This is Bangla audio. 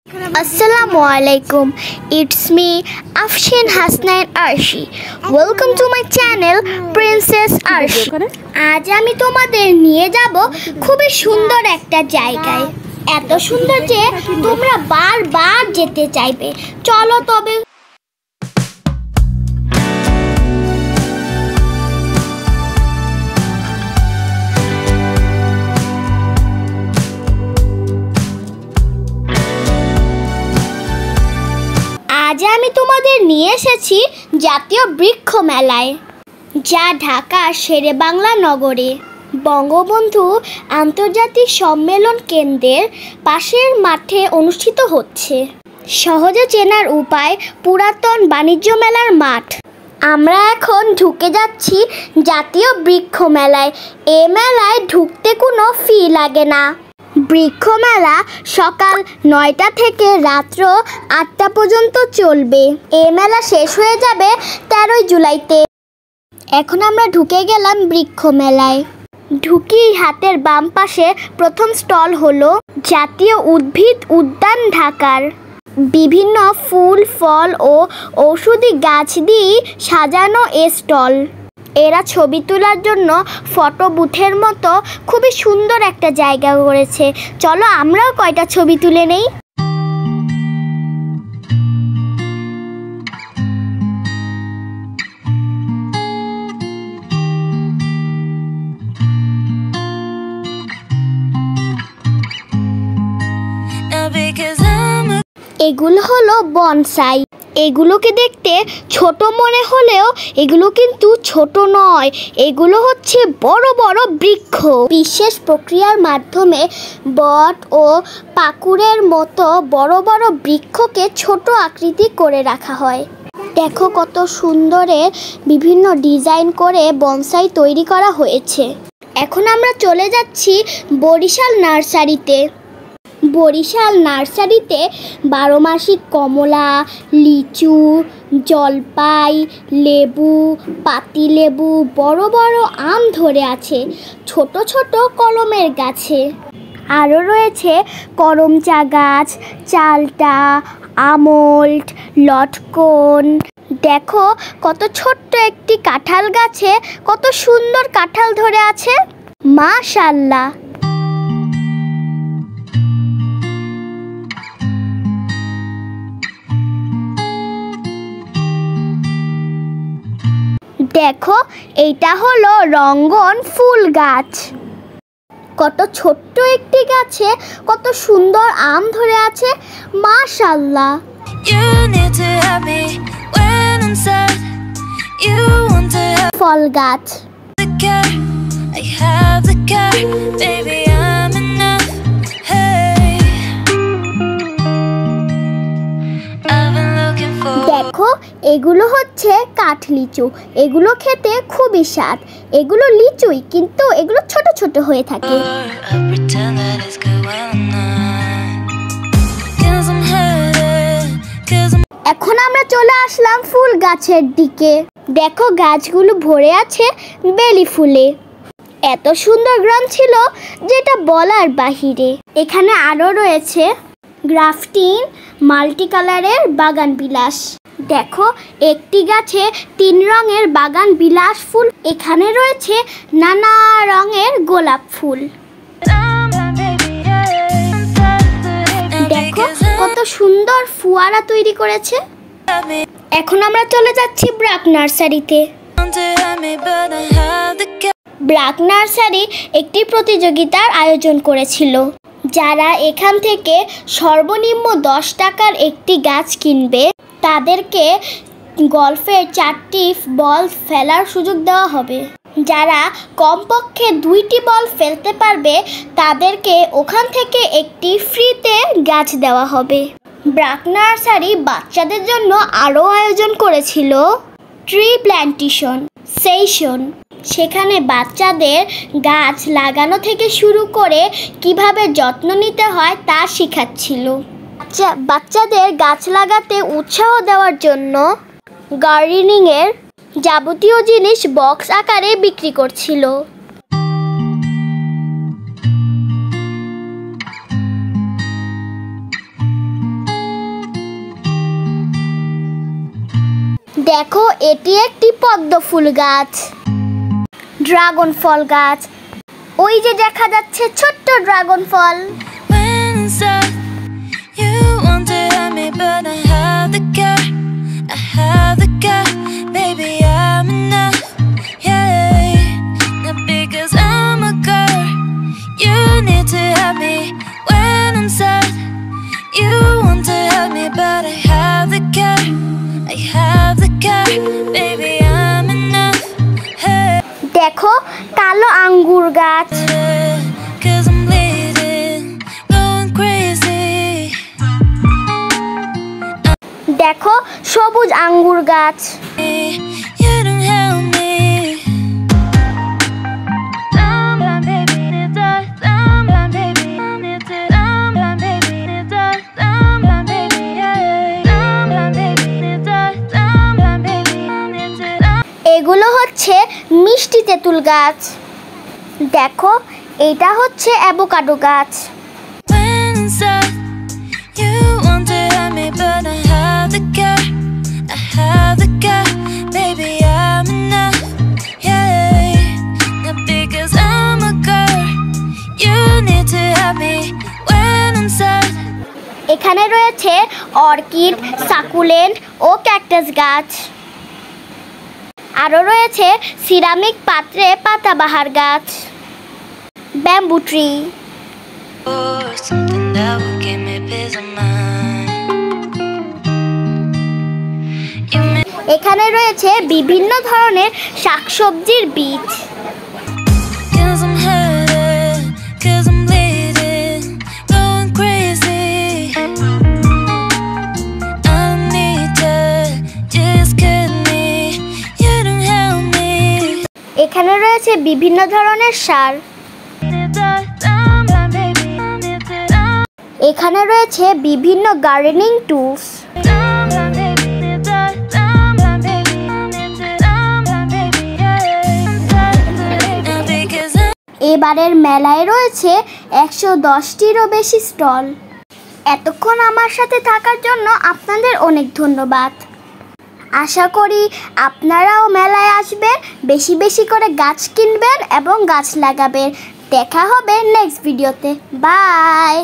Assalamu alaikum. It's me, Afshin Hasnain Arshi. Welcome to my channel, Princess Arshi. আজ আমি তোমাদের নিয়ে যাব খুবই সুন্দর একটা জায়গায়। এত সুন্দর যে তোমরা বারবার যেতে চাইবে। চলো তবে। আজ আমি তোমাদের নিয়ে এসেছি জাতীয় বৃক্ষ মেলায়, যা ঢাকার শেরেবাংলা নগরে বঙ্গবন্ধু আন্তর্জাতিক সম্মেলন কেন্দ্রের পাশের মাঠে অনুষ্ঠিত হচ্ছে। সহজে চেনার উপায় পুরাতন বাণিজ্য মেলার মাঠ। আমরা এখন ঢুকে যাচ্ছি জাতীয় বৃক্ষ মেলায়। এ মেলায় ঢুকতে কোনো ফি লাগে না। বৃক্ষ মেলা সকাল 9টা থেকে রাত্র 8টা পর্যন্ত চলবে। এই মেলা শেষ হয়ে যাবে 13 জুলাইতে। এখন আমরা ঢুকে গেলাম বৃক্ষ মেলায়। ঢুকি হাতের বাম পাশে প্রথম স্টল হলো জাতীয় উদ্ভিদ উদ্যান ঢাকার। বিভিন্ন ফুল, ফল ও ঔষধি গাছ দিয়ে সাজানো এ স্টল। এরা ছবি তোলার জন্য ফটো বুথের মতো খুবই সুন্দর একটা জায়গা করেছে। চলো আমরাও কয়টা ছবি তুলে নেই। এগুলো হলো বনসাই। এগুলোকে দেখতে ছোট মনে হলেও এগুলো কিন্তু ছোট নয়, এগুলো হচ্ছে বড় বড় বৃক্ষ। বিশেষ প্রক্রিয়ার মাধ্যমে বট ও পাকুড়ের মতো বড় বড় বৃক্ষকে ছোট আকৃতি করে রাখা হয়। দেখো কত সুন্দরে বিভিন্ন ডিজাইন করে বনসাই তৈরি করা হয়েছে। এখন আমরা চলে যাচ্ছি বরিশাল নার্সারিতে। বরিশাল নার্সারিতে 12 মাসিক কমলা, লিচু, জলপাই, লেবু, পাতিলেবু, বড় বড় আম ধরে আছে ছোট ছোট কলমের গাছে। আরও রয়েছে করমচা গাছ, চালটা, আমল্ট, লটকন। দেখো কত ছোট্ট একটি কাঁঠাল গাছে কত সুন্দর কাঁঠাল ধরে আছে, মাশাআল্লাহ। দেখো এইটা হলো রঙ্গন ফুল গাছ। কত ছোট্ট একটি গাছে কত সুন্দর আম ধরে আছে, মাশাআল্লাহ। ফল গাছ। দেখো এগুলো হচ্ছে কাঠ লিচু। এগুলো খেতে খুবই স্বাদ। এগুলো লিচুই, কিন্তু এগুলো ছোট ছোট হয়ে থাকে। এখন আমরা চলে আসলাম ফুল গাছের দিকে। দেখো গাছগুলো ভরে আছে বেলি ফুলে। এত সুন্দর গ্রাম ছিল যেটা বলার বাহিরে। এখানে আরও রয়েছে গ্রাফটিন, মাল্টি কালারের বাগান বিলাস। দেখো একটি গাছে 3 রঙের বাগান বিলাস ফুল। এখানে রয়েছে নানা রঙের গোলাপ ফুল। দেখো কত সুন্দর ফুয়ারা তৈরি করেছে। এখন আমরা চলে যাচ্ছি ব্রাক নার্সারিতে। ব্রাক নার্সারি একটি প্রতিযোগিতার আয়োজন করেছিল। যারা এখান থেকে সর্বনিম্ন 10 টাকার একটি গাছ কিনবে তাদেরকে গল্ফের 4টি বল ফেলার সুযোগ দেওয়া হবে। যারা কমপক্ষে 2টি বল ফেলতে পারবে তাদেরকে ওখান থেকে একটি ফ্রিতে গাছ দেওয়া হবে। ব্রাক নার্সারি বাচ্চাদের জন্য আরও আয়োজন করেছিল ট্রি প্ল্যান্টেশন সেশন। সেখানে বাচ্চাদের গাছ লাগানো থেকে শুরু করে কিভাবে যত্ন নিতে হয় তা শেখাচ্ছিল। বাচ্চাদের গাছ লাগাতে উৎসাহ দেওয়ার জন্য গার্ডেনিংয়ের যাবতীয় জিনিস বক্স আকারে বিক্রি করছিল। দেখো এটি একটি পদ্ম ফুল গাছ, ড্রাগন ফল গাছ। ওই যে দেখা যাচ্ছে ছোট্ট ড্রাগন ফল। দেখো কালো আঙ্গুর গাছ। দেখো সবুজ আঙ্গুর গাছ। এগুলো হচ্ছে মিষ্টি তেঁতুল গাছ। দেখো এটা হচ্ছে অ্যাভোকাডো গাছ। এখানে রয়েছে অর্কিড, সাকুলেন্ট ও ক্যাকটাস গাছ। আরও রয়েছে সিরামিক পাত্রে পাতাবাহার গাছ, ব্যাম্বু ট্রি। এখানে রয়েছে বিভিন্ন ধরনের শাকসবজির বীজ। এখানে রয়েছে বিভিন্ন ধরনের সার। এখানে রয়েছে বিভিন্ন গার্ডেনিং টুলস। এবারের মেলায় রয়েছে 110টিরও বেশি স্টল। এতক্ষণ আমার সাথে থাকার জন্য আপনাদের অনেক ধন্যবাদ। আশা করি আপনারাও মেলায় আসবেন, বেশি বেশি করে গাছ কিনবেন এবং গাছ লাগাবেন। দেখা হবে নেক্সট ভিডিওতে। বাই।